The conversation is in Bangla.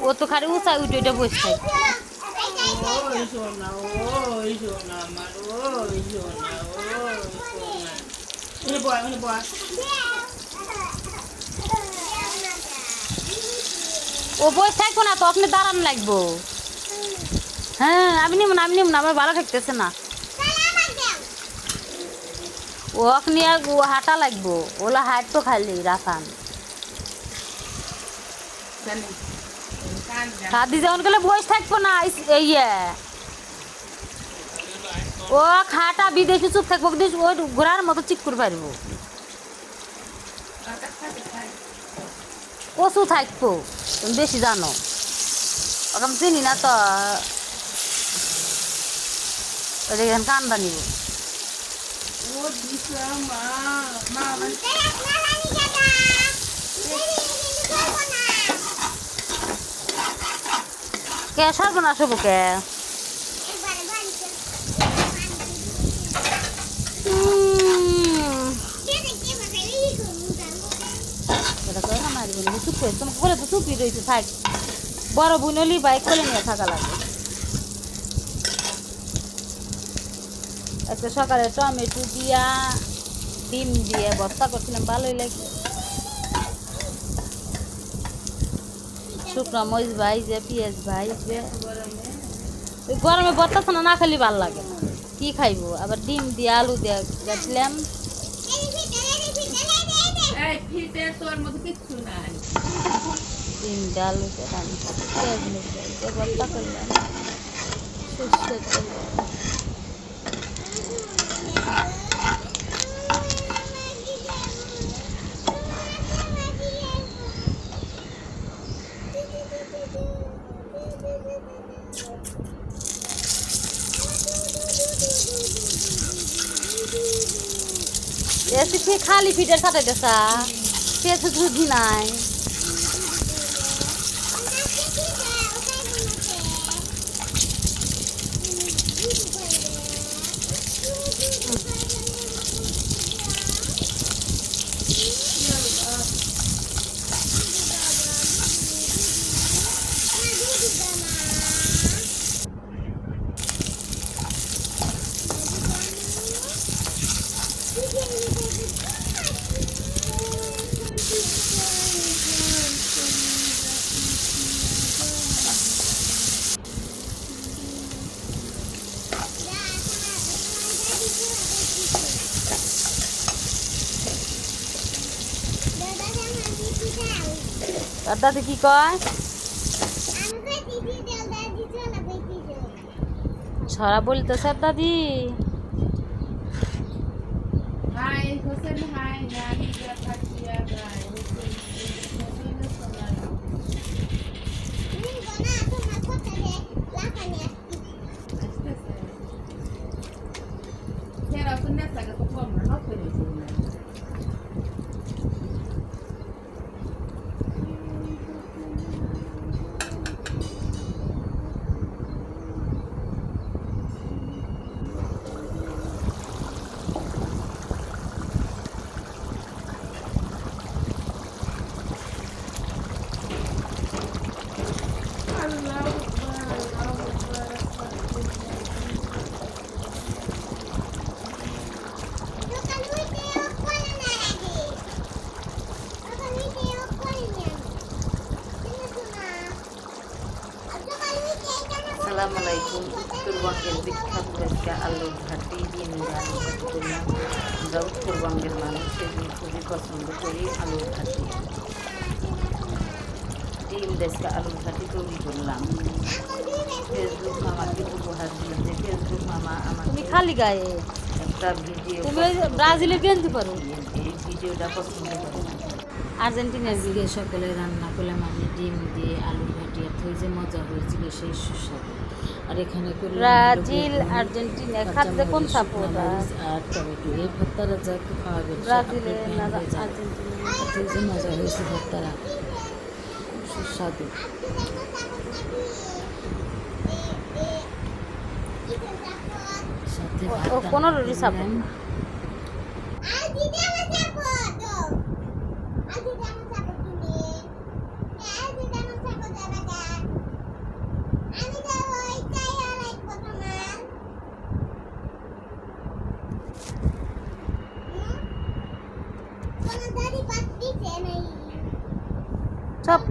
ও তো খালি উঁচাই উঠে উঠে বসে থাকে। ও বসে থাকবো না তো, আপনি দাঁড়ান লাগবো। হ্যাঁ আমি নিব না, আমার ভালো থাকতেছে না। ও আপনি ও হাঁটা লাগবো, ওলা হাঁট তো খালি রাখান। দাদি যখন গেলে বসে থাকবো না। ইয়ে ও খাটা বিদেশি চুপ থাকবো, ওই ঘোরার মতো চিক করে পারবো। কচু থাকবো, তুমি বেশি জানো, ওকে আমি চিনি না তো। এখানে কান্দা নিব। কে সর্বনাশ হবো কে? তোমাকে বলে তো চুপি রয়েছে, থাক। বড় বুনলি বাইক করে নিয়ে থাকা লাগে। আজকে সকালে টমেটো দিয়া ডিম দিয়ে ভর্তা করছিলাম, ভালোই লাগে। শুকনো মরিচ ভাইজে, পেঁয়াজ ভাইজে। গরমে ভর্তা ছানা না খালি ভাল লাগে না, কি খাইবো? আবার ডিম দিয়ে আলু দিয়ে গেছিলাম। ডিম দিয়ে আলু দিয়ে পেঁয়াজ দিয়ে ভর্তা করলাম সর্ষের তেলে। এসে খালি ফিটের সাথে দেশা পেয়েছে, বুঝি নাই। আর দাদি কি কয়? ছড়া বলতে স্যার দাদি। আসসালামু আলাইকুম। উত্তরবঙ্গের বিখ্যাত একটা আলুর ঘাটি ডিম দিয়ে আলু ঘাটি করলাম। আমরা উত্তরবঙ্গের মানুষ, সেদিন খুবই পছন্দ করি আলুর ঘাটি। ডিম দেশকে আলুর ঘাটি তৈরি করলাম। ফেসবুক মামাকে উপহার দিয়েছে। ফেসবুক মামা আমাকে খালি গায়ে একটা ভিডিও, ব্রাজিলে কিনতে পারো, এই ভিডিওটা পছন্দ করে। আর্জেন্টিনার দিকে সকালে রান্না করলাম আমি ডিম দিয়ে আলুর ঘাটি। এত যে মজা হয়েছিল, সেই সুস্বাদু। আর এখানে ব্রাজিল আর্জেন্টিনা খাদ্যে কোন সাপোর্ট আর টমেটো, এই ভর্তারা যা একটু খাওয়া গেল ব্রাজিলে না আর্জেন্টিনা। এত যে মজা হয়েছে ভর্তারা, সুস্বাদু। সাথে কোনো রুটি সাপোর্ট সব